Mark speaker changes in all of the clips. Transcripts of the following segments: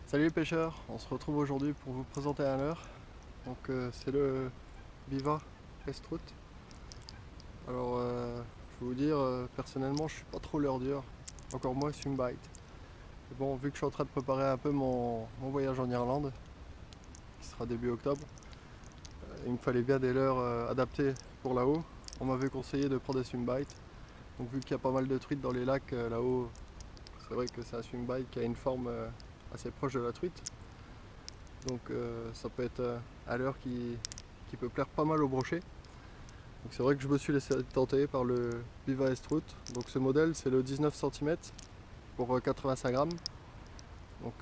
Speaker 1: Salut les pêcheurs, on se retrouve aujourd'hui pour vous présenter un leurre. Donc c'est le Biva Estrut. Alors je vais vous dire, personnellement je suis pas trop leurre dur, encore moins swim bite. Mais bon, vu que je suis en train de préparer un peu mon voyage en Irlande, qui sera début octobre, il me fallait bien des leurres adaptés pour là-haut. On m'avait conseillé de prendre des swim bite. Donc vu qu'il y a pas mal de truites dans les lacs là-haut, c'est vrai que c'est un swim bite qui a une forme assez proche de la truite. Donc ça peut être un leurre qui peut plaire pas mal au brochet. Donc c'est vrai que je me suis laissé tenter par le Biva Estrut. Donc ce modèle c'est le 19 cm pour 85 grammes. Donc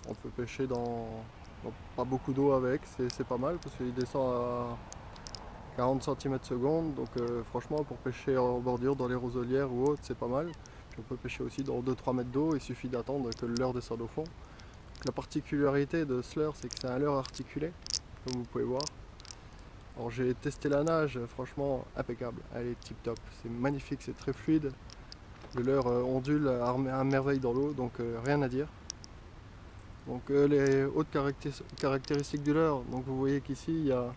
Speaker 1: on peut pêcher dans pas beaucoup d'eau avec, c'est pas mal parce qu'il descend à 40 cm seconde. Donc franchement pour pêcher en bordure dans les roselières ou autres c'est pas mal. Puis on peut pêcher aussi dans 2-3 mètres d'eau, il suffit d'attendre que le leurre descende au fond. La particularité de ce leurre, c'est que c'est un leurre articulé, comme vous pouvez voir. Alors j'ai testé la nage, franchement impeccable, elle est tip top, c'est magnifique, c'est très fluide. Le leurre ondule à merveille dans l'eau, donc rien à dire. Donc les autres caractéristiques du leurre, donc vous voyez qu'ici il y a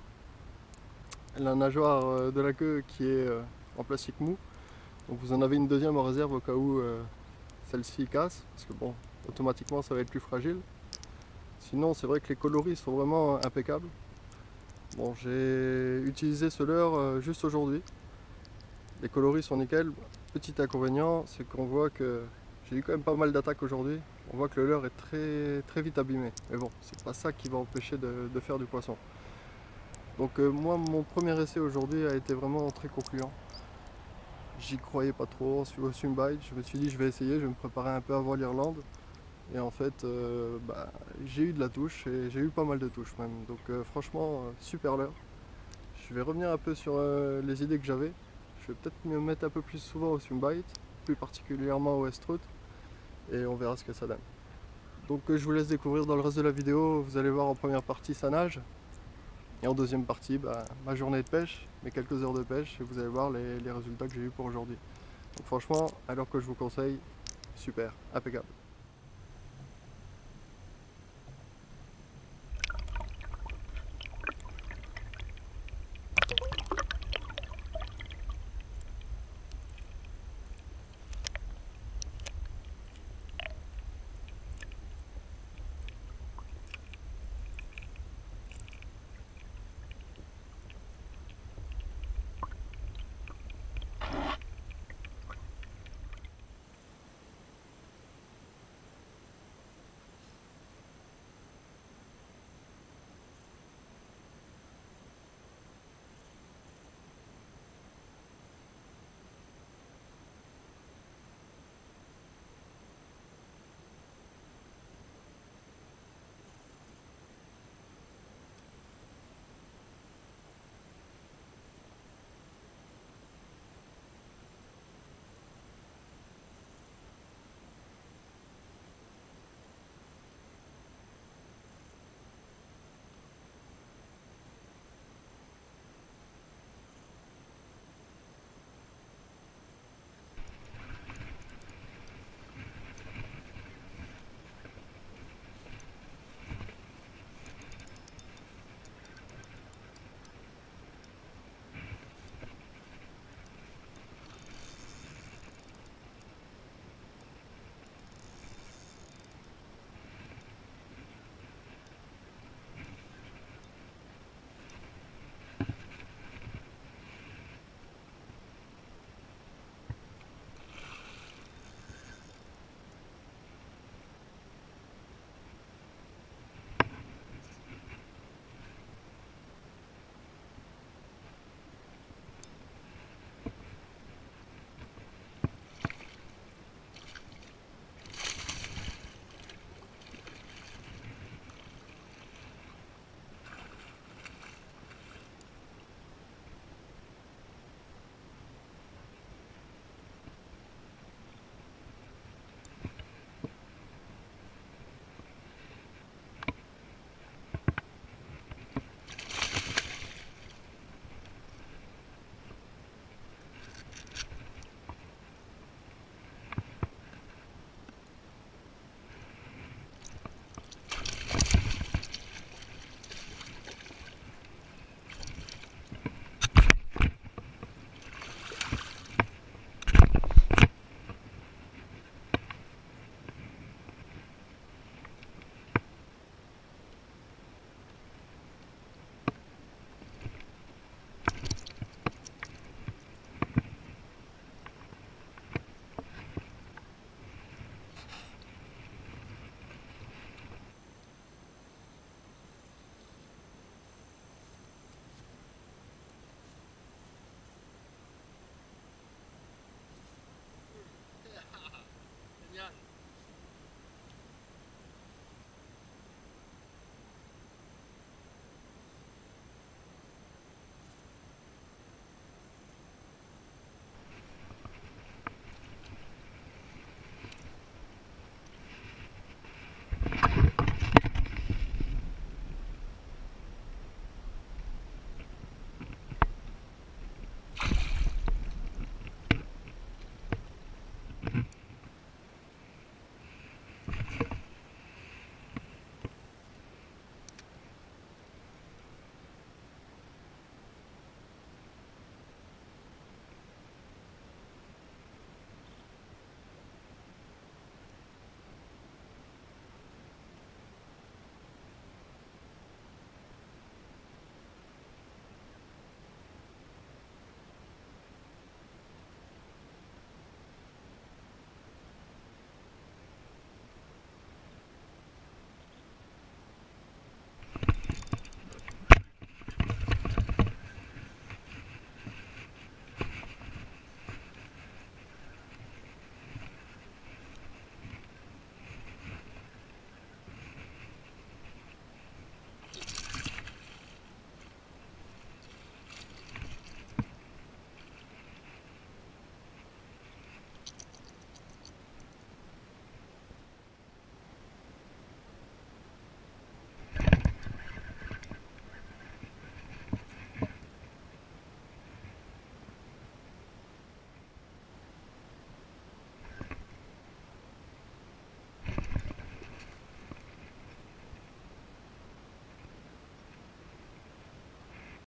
Speaker 1: la nageoire de la queue qui est en plastique mou. Donc vous en avez une deuxième en réserve au cas où celle-ci casse, parce que bon, automatiquement ça va être plus fragile. Sinon c'est vrai que les coloris sont vraiment impeccables. Bon, j'ai utilisé ce leurre juste aujourd'hui. Les coloris sont nickel. Petit inconvénient, c'est qu'on voit que j'ai eu quand même pas mal d'attaques aujourd'hui. On voit que le leurre est très vite abîmé. Mais bon, c'est pas ça qui va empêcher de faire du poisson. Donc moi, mon premier essai aujourd'hui a été vraiment très concluant. J'y croyais pas trop au swim bite. Je me suis dit je vais essayer, je vais me préparer un peu avant l'Irlande. Et en fait, j'ai eu de la touche et j'ai eu pas mal de touches même. Donc franchement, super leurre. Je vais revenir un peu sur les idées que j'avais. Je vais peut-être me mettre un peu plus souvent au swim bite, plus particulièrement au Estrut, et on verra ce que ça donne. Donc je vous laisse découvrir dans le reste de la vidéo. Vous allez voir en première partie ça nage, et en deuxième partie ma journée de pêche, mes quelques heures de pêche, et vous allez voir les résultats que j'ai eu pour aujourd'hui. Donc franchement, alors que je vous conseille, super, impeccable.